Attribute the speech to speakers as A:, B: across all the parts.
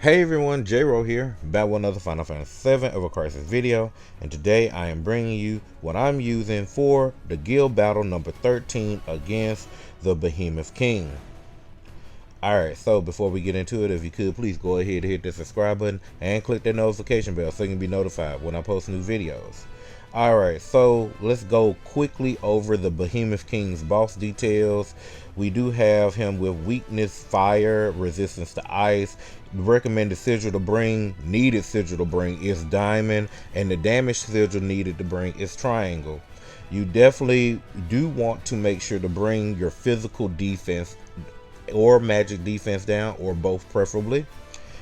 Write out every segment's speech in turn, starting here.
A: Hey everyone, J-Ro here, back with another Final Fantasy VII Ever Crisis video, and today I am bringing you what I'm using for the guild battle number 13 against the Behemoth King. Alright, so before we get into it, if you could please go ahead and hit the subscribe button and click that notification bell so you can be notified when I post new videos. Alright, so let's go quickly over the Behemoth King's boss details. We do have him with weakness, fire, resistance to ice. Recommended sigil to bring, needed sigil to bring is diamond, and the damage sigil needed to bring is triangle. You definitely do want to make sure to bring your physical defense or magic defense down, or both preferably,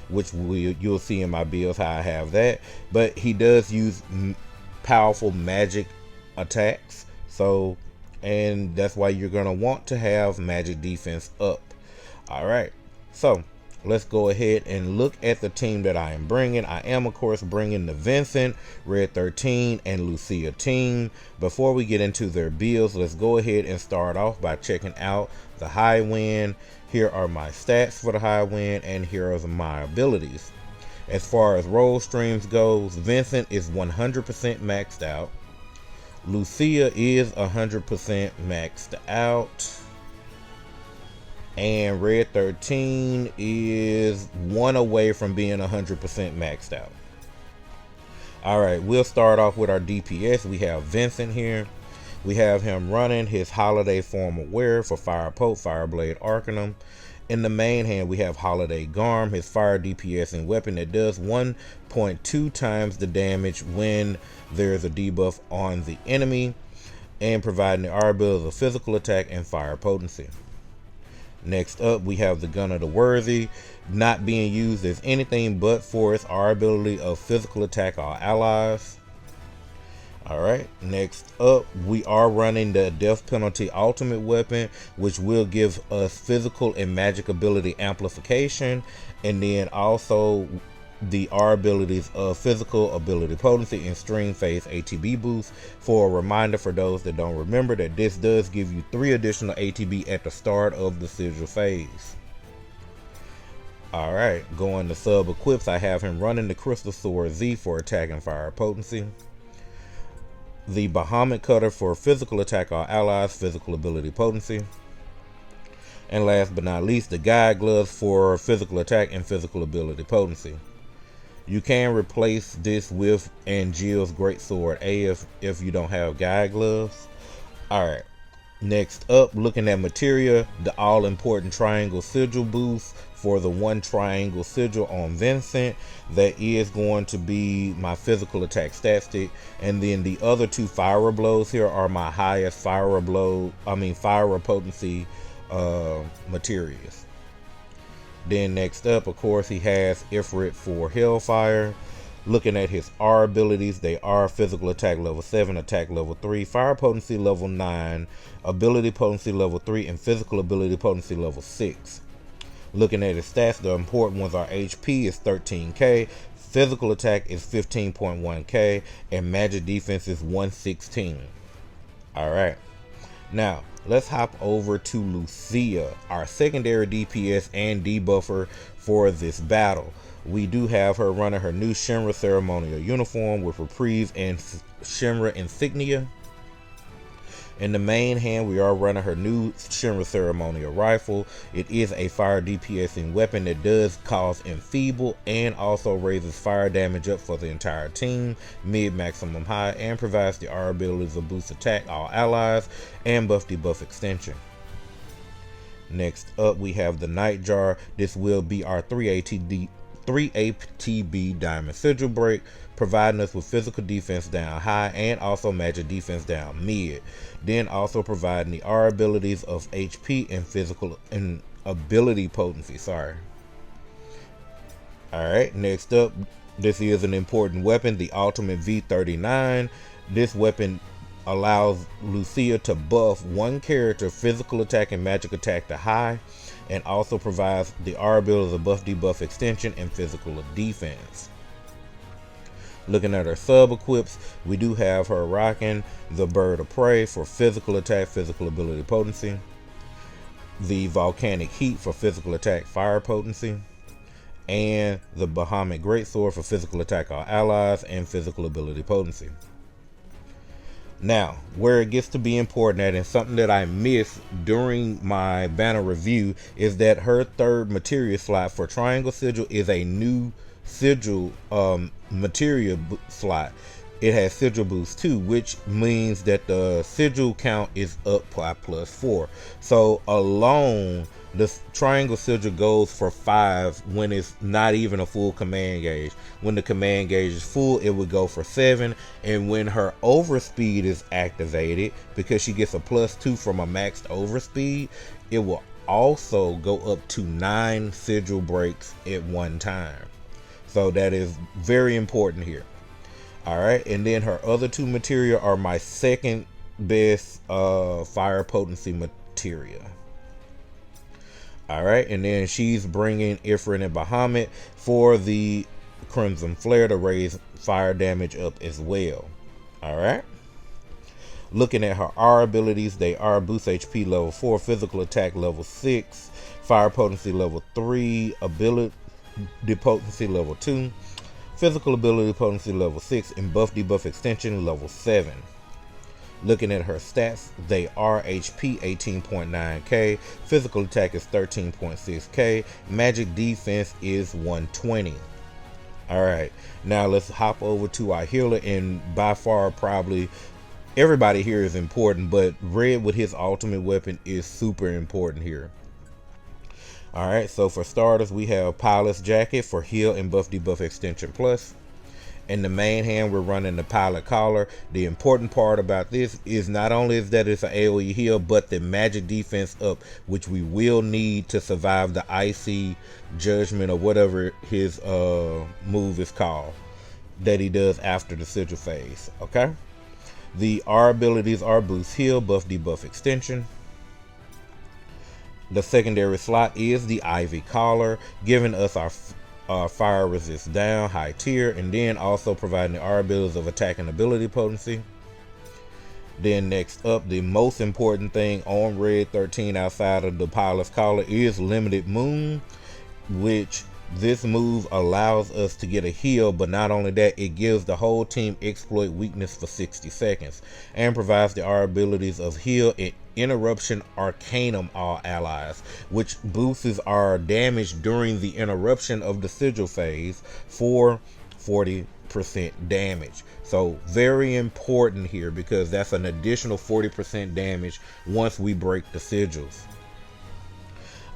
A: which you'll see in my builds how I have that. But he does use powerful magic attacks, so and that's why you're gonna want to have magic defense up. All right, so let's go ahead and look at the team that I am bringing. I am of course bringing the Vincent, RedXIII, and Lucia team. Before we get into their builds, let's go ahead and start off by checking out the high wind. Here are my stats for the high wind, and here are my abilities. As far as roll streams goes, Vincent is 100% maxed out. Lucia is 100% maxed out. And RedXIII is one away from being 100% maxed out. Alright, we'll start off with our DPS. We have Vincent here. We have him running his holiday formal wear for Fire Poke, Fireblade Arcanum. In the main hand, we have Holiday Garm, his fire DPS and weapon that does 1.2 times the damage when there's a debuff on the enemy, and providing the R ability of physical attack and fire potency. Next up, we have the Gun of the Worthy, not being used as anything but for its R ability of physical attack all allies. Alright, next up, we are running the death penalty ultimate weapon, which will give us physical and magic ability amplification, and then also the R abilities of physical ability potency and stream phase ATB boost. For a reminder for those that don't remember, that this does give you 3 additional ATB at the start of the sigil phase. Alright, going to sub equips, I have him running the Crystal Sword Z for attack and fire potency. The Behemoth Cutter for physical attack all allies, physical ability potency. And last but not least, the Guide Gloves for physical attack and physical ability potency. You can replace this with Angeal's Greatsword A if you don't have Guide Gloves. Alright, next up, looking at materia, the all-important Triangle Sigil boost for the 1 Triangle Sigil on Vincent. That is going to be my physical attack stat stick, and then the other 2 Fire Blows here are my highest fire potency materials. Then next up, of course, he has Ifrit for Hellfire. Looking at his R abilities, they are physical attack level 7, attack level 3, fire potency level 9, ability potency level 3, and physical ability potency level 6. Looking at his stats, the important ones are HP is 13k, physical attack is 15.1k, and magic defense is 116. Alright, now let's hop over to Lucia, our secondary DPS and debuffer for this battle. We do have her running her new Shinra ceremonial uniform with Reprieve and Shinra insignia. In the main hand, we are running her new Shinra ceremonial rifle. It is a fire DPSing weapon that does cause enfeeble and also raises fire damage up for the entire team, mid, maximum, high, and provides the R abilities of boost attack all allies and buff debuff extension. Next up, we have the Nightjar. This will be our 3 ATB diamond sigil break, providing us with physical defense down high and also magic defense down mid. Then also providing the R abilities of HP and physical and ability potency. Alright, next up, this is an important weapon, the Ultimate V39. This weapon allows Lucia to buff 1 character physical attack and magic attack to high, and also provides the R abilities of buff debuff extension and physical defense. Looking at her sub equips, we do have her rocking the Bird of Prey for physical attack, physical ability potency. The Volcanic Heat for physical attack, fire potency. and the Behemoth Greatsword for physical attack all allies and physical ability potency. Now, where it gets to be important at, and something that I missed during my banner review, is that her third material slot for Triangle Sigil is a new sigil material slot. It has sigil boost too, which means that the sigil count is up by +4. So alone, the triangle sigil goes for 5 when it's not even a full command gauge. When the command gauge is full, it would go for 7. And when her overspeed is activated, because she gets a +2 from a maxed overspeed, it will also go up to 9 sigil breaks at one time. So that is very important here. Alright, and then her other 2 material are my second best fire potency material. Alright, and then she's bringing Ifrit and Behemoth for the Crimson Flare to raise fire damage up as well. Alright. Looking at her R abilities, they are boost HP level 4, physical attack level 6, fire potency level 3, ability potency level 2, physical ability potency level 6, and buff debuff extension level 7. Looking at her stats, they are HP 18.9k, physical attack is 13.6k, magic defense is 120. Alright, now let's hop over to our healer, and by far probably everybody here is important, but Red with his ultimate weapon is super important here. Alright, so for starters, we have Pilot's Jacket for heal and buff debuff extension plus. In the main hand, we're running the Pilot Collar. The important part about this is not only is that it's an AoE heal, but the magic defense up, which we will need to survive the Icy Judgment or whatever his move is called that he does after the sigil phase. Okay, the R abilities are boost heal, buff debuff extension. The secondary slot is the Ivy Collar, giving us our fire resist down, high tier, and then also providing the R abilities of attack and ability potency. Then next up, the most important thing on RedXIII outside of the Pilot's Collar is Limited Moon, which this move allows us to get a heal, but not only that, it gives the whole team exploit weakness for 60 seconds and provides the R abilities of heal and interruption arcanum all allies, which boosts our damage during the interruption of the sigil phase for 40% damage. So very important here, because that's an additional 40% damage once we break the sigils.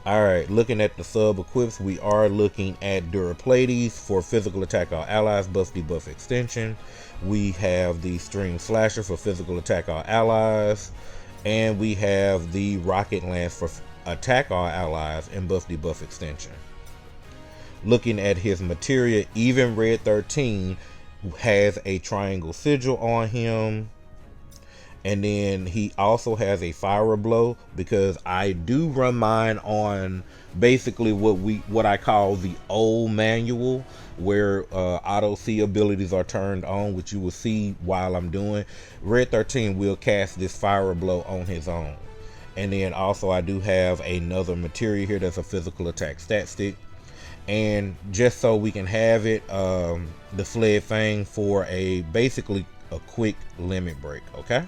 A: Alright, looking at the sub equips, we are looking at Duraplades for physical attack all allies, buff debuff extension. We have the Stream Slasher for physical attack all allies, and we have the Rocket Lance for attack all allies and buff debuff extension. Looking at his materia, even RedXIII has a triangle sigil on him. And then he also has a fire blow, because I do run mine on basically what I call the old manual, where auto C abilities are turned on, which you will see while I'm doing. RedXIII will cast this fire blow on his own. And then also I do have another material here that's a physical attack stat stick. And just so we can have it, the Sled Fang for basically a quick limit break, okay?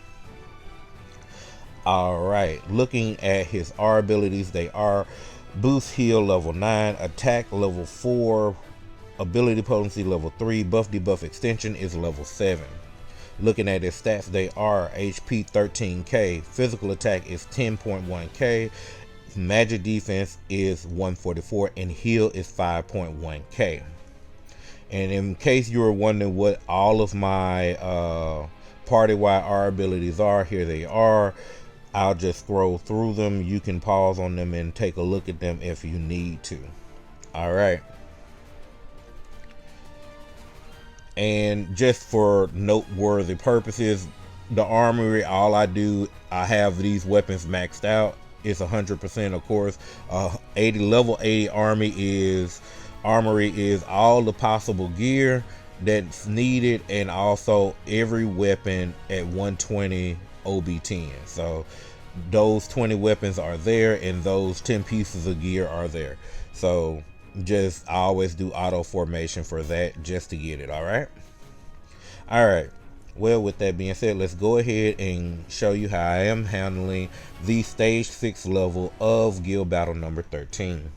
A: Alright, looking at his R abilities, they are boost heal level 9, attack level 4, ability potency level 3, buff debuff extension is level 7. Looking at his stats, they are HP 13k, physical attack is 10.1k, magic defense is 144, and heal is 5.1k. And in case you were wondering what all of my party-wide R abilities are, here they are. I'll just scroll through them. You can pause on them and take a look at them if you need to. All right. And just for noteworthy purposes, the armory, all I have these weapons maxed out. It's 100%, of course. Level 80 armory is all the possible gear that's needed, and also every weapon at 120 OB10. So those 20 weapons are there, and those 10 pieces of gear are there. So Just I always do auto formation for that just to get it. All right. Well, with that being said, let's go ahead and show you how I am handling the stage 6 level of guild battle number 13.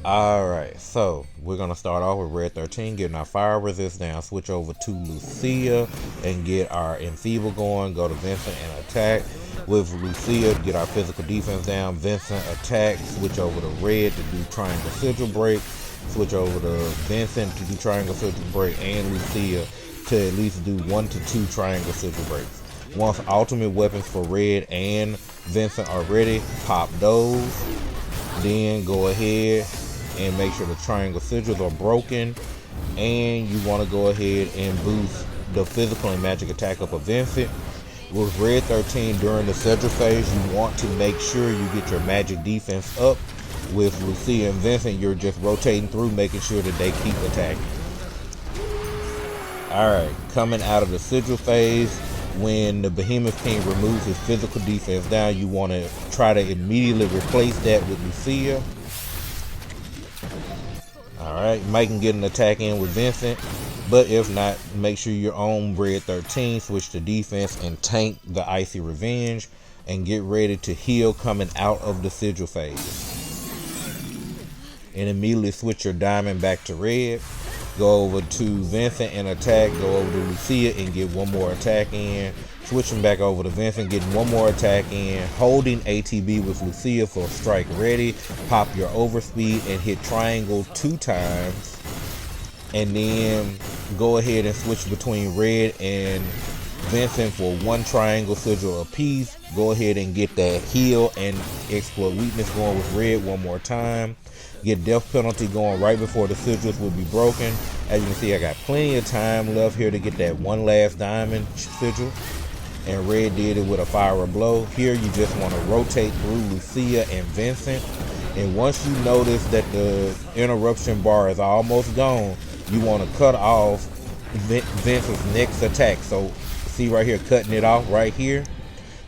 A: Alright, so we're going to start off with RedXIII, getting our fire resist down, switch over to Lucia and get our enfeeble going, go to Vincent and attack. With Lucia, get our physical defense down, Vincent attack, switch over to Red to do triangle sigil break, switch over to Vincent to do triangle sigil break, and Lucia to at least do 1 to 2 triangle sigil breaks. Once ultimate weapons for Red and Vincent are ready, pop those, then go ahead and make sure the triangle sigils are broken, and you want to go ahead and boost the physical and magic attack up of Vincent. With RedXIII during the sigil phase, you want to make sure you get your magic defense up. With Lucia and Vincent, you're just rotating through, making sure that they keep attacking. Alright, coming out of the sigil phase, when the Behemoth King removes his physical defense down, you want to try to immediately replace that with Lucia. Alright, you might can get an attack in with Vincent, but if not, make sure you're on RedXIII, switch to defense and tank the Icy Revenge, and get ready to heal coming out of the sigil phase. And immediately switch your diamond back to red. Go over to Vincent and attack. Go over to Lucia and get one more attack in. Switching back over to Vincent, getting one more attack in. Holding ATB with Lucia for strike ready. Pop your overspeed and hit triangle 2 times. And then go ahead and switch between Red and Vincent for 1 triangle sigil apiece. Go ahead and get that heal and exploit weakness going with Red one more time. Get death penalty going right before the sigils will be broken. As you can see, I got plenty of time left here to get that one last diamond sigil, and Red did it with a fire blow. Here you just want to rotate through Lucia and Vincent, and once you notice that the interruption bar is almost gone, you want to cut off Vincent's next attack. So see right here, cutting it off right here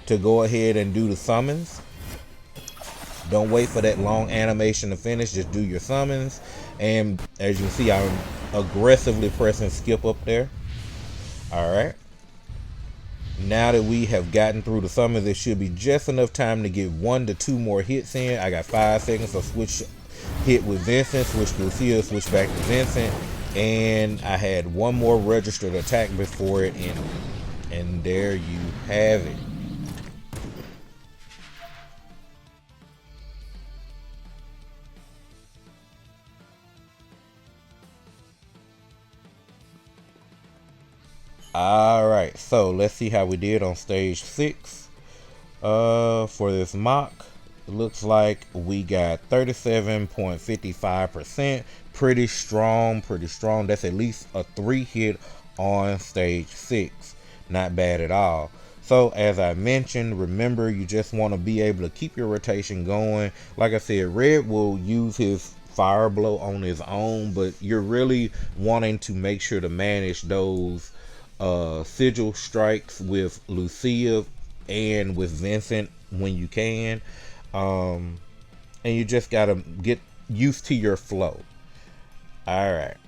A: to go ahead and do the summons. Don't wait for that long animation to finish, just do your summons. And as you can see, I'm aggressively pressing skip up there. Alright. Now that we have gotten through the summons, it should be just enough time to get 1 to 2 more hits in. I got 5 seconds, so switch hit with Vincent, switch to Lucia, switch back to Vincent. And I had 1 more registered attack before it ended. And there you have it. Alright, so let's see how we did on stage 6. For this mock, it looks like we got 37.55%. Pretty strong. That's at least a 3 hit on stage 6. Not bad at all. So as I mentioned, remember, you just want to be able to keep your rotation going. Like I said, Red will use his fire blow on his own, but you're really wanting to make sure to manage those sigil strikes with Lucia and with Vincent when you can, and you just gotta get used to your flow. Alright,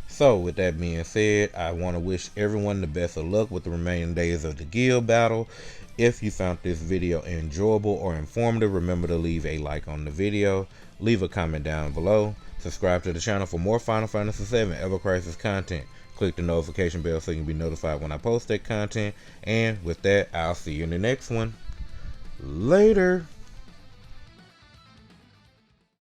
A: so with that being said, I want to wish everyone the best of luck with the remaining days of the guild battle. If you found this video enjoyable or informative, remember to leave a like on the video, leave a comment down below, subscribe to the channel for more Final Fantasy VII Ever Crisis content. Click the notification bell so you can be notified when I post that content. And with that, I'll see you in the next one. Later.